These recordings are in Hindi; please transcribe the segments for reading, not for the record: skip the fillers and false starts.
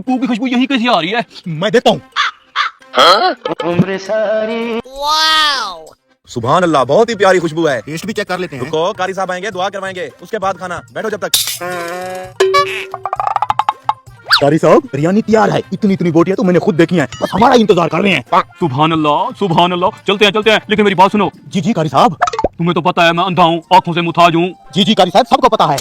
कू की खुशबू यही कैसी आ रही है? मैं देता हूँ। उम्र सारी। सुभान अल्लाह, बहुत ही प्यारी खुशबू है। टेस्ट भी चेक कर लेते हैं। रुको, कारी साहब आएंगे, दुआ करवाएंगे, उसके बाद खाना। बैठो जब तक। कारी साहब, बिरयानी तैयार है। इतनी इतनी बोटियां तो मैंने खुद देखी हैं, बस हमारा इंतजार कर रहे हैं। सुभान अल्लाह, सुभान अल्लाह। चलते हैं, लेकिन मेरी बात सुनो। जी जी कारी साहब। तुम्हें तो पता है मैं अंधा हूँ, आंखों से मुताज हूँ। जी जी कारी साहब, सबको पता है।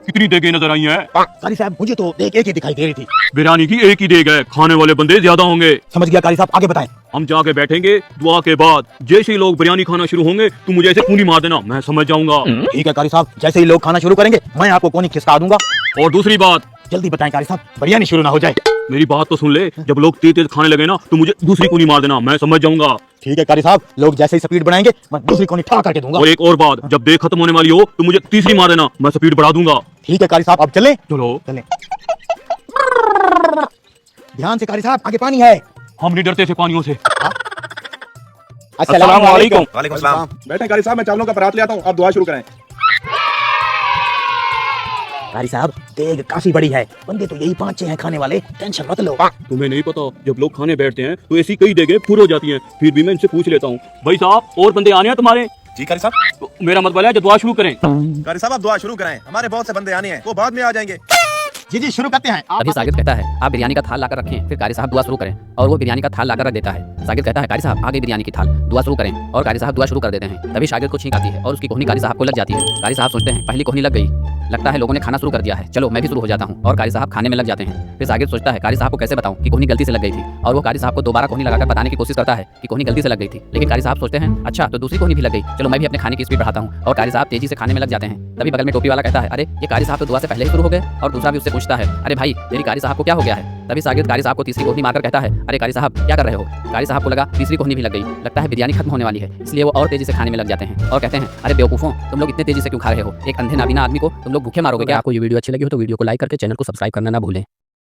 कितनी देगे नजर आई हैं? कारी साहब, मुझे तो देख एक ही दिखाई दे रही थी। बिरयानी की एक ही देग है, खाने वाले बंदे ज्यादा होंगे। समझ गया कारी साहब, आगे बताएं। हम जाके बैठेंगे, दुआ के बाद जैसे ही लोग बिरयानी खाना शुरू होंगे तुम मुझे ऐसे कूनी मार देना, मैं समझ जाऊंगा। ठीक है कारी साहब, जैसे ही लोग खाना शुरू करेंगे मैं आपको कोनी खिसका दूंगा। और दूसरी बात, जल्दी बताएं कारी साहब, बिरयानी शुरू ना हो जाए। मेरी बात तो सुन ले, जब लोग तेज तेज खाने लगे ना तो मुझे दूसरी कूनी मार देना, मैं समझ जाऊंगा। ठीक है कारी साहब, लोग जैसे ही स्पीड बढ़ाएंगे मैं दूसरी कोनी ठा करके दूंगा। और एक और बात, जब देख खत्म होने वाली हो तो मुझे तीसरी मार देना, मैं स्पीड बढ़ा दूंगा। ठीक है कारी साहब, अब चलें? चलो चलें। ध्यान से कारी साहब, आगे पानी है। हम नहीं डरते थे पानियों से। अस्सलाम वालेकुम। वालेकुम सलाम। बैठे कारी साहब, मैं चावलों का परात ले आता हूँ, आप दुआ शुरू करें। कारी साहब, देग काफी बड़ी है, बंदे तो यही 5-6 हैं खाने वाले, टेंशन मत लो। तुम्हें नहीं पता, जब लोग खाने बैठते हैं तो ऐसी कई देगे फुल हो जाती हैं। फिर भी मैं इनसे पूछ लेता हूँ, भाई साहब और बंदे आने हैं तुम्हारे? जी कारी साहब। तो मेरा मतलब है जब दुआ शुरू करें। कारी साहब, आप दुआ शुरू करें, हमारे बहुत से बंदे आने हैं, वो बाद में आ जाएंगे। जी जी, शुरू करते हैं। तभी सागिद कहता है आप बिरयानी का थाल लाकर रखें, फिर कारी साहब दुआ शुरू करें, और वो बिरयानी का थाल लाकर रख देता है। सागिद कहता है कारी साहब आ गई बिरयानी की थाल, दुआ शुरू करें, और कारी साहब दुआ शुरू कर देते हैं। तभी सागिद को छींक आती है और उसकी कोहनी कारी साहब को लग जाती है। कारी साहब सोचते हैं पहली कोहनी लग गई, लगता है लोगों ने खाना शुरू कर दिया है, चलो मैं भी शुरू हो जाता हूँ। और कारी साहब खाने में लग जाते हैं। फिर सागिद सोचता है कारी साहब को कैसे बताऊं कि कोहनी गलती से लग गई थी, और वो कारी साहब को दोबारा कोहनी लगाकर बताने की कोशिश करता है कि कोहनी गलती से लग गई थी। लेकिन कारी साहब सोचते हैं अच्छा तो दूसरी कोहनी भी लग गई, चलो मैं भी अपने खाने की स्पीड बढ़ाता हूँ। और कारी साहब तेजी से खाने में लग जाते हैं। तभी बगल में टोपी वाला कहता है अरे ये कारी साहब तो दुआ से पहले ही शुरू हो गए। और दूसरा भी उससे पूछता है अरे भाई तेरी कारी साहब को क्या हो गया है? तभी सागिद कारी साहब को तीसरी कोहनी मारकर कहता है अरे कारी साहब क्या कर रहे हो? कारी साहब को लगा तीसरी कोहनी भी लग गई, लगता है बिरयानी खत्म होने वाली है, इसलिए वो और तेजी से खाने में लग जाते हैं और कहते हैं अरे बेवकूफों, तुम लोग इतने तेजी से क्यों खा रहे हो? एक अंधे नाबीना आदमी को तुम लोग भूखे मारोगे क्या? आपको ये वीडियो अच्छी लगी हो तो वीडियो को लाइक करके चैनल को सब्सक्राइब करना ना भूलें।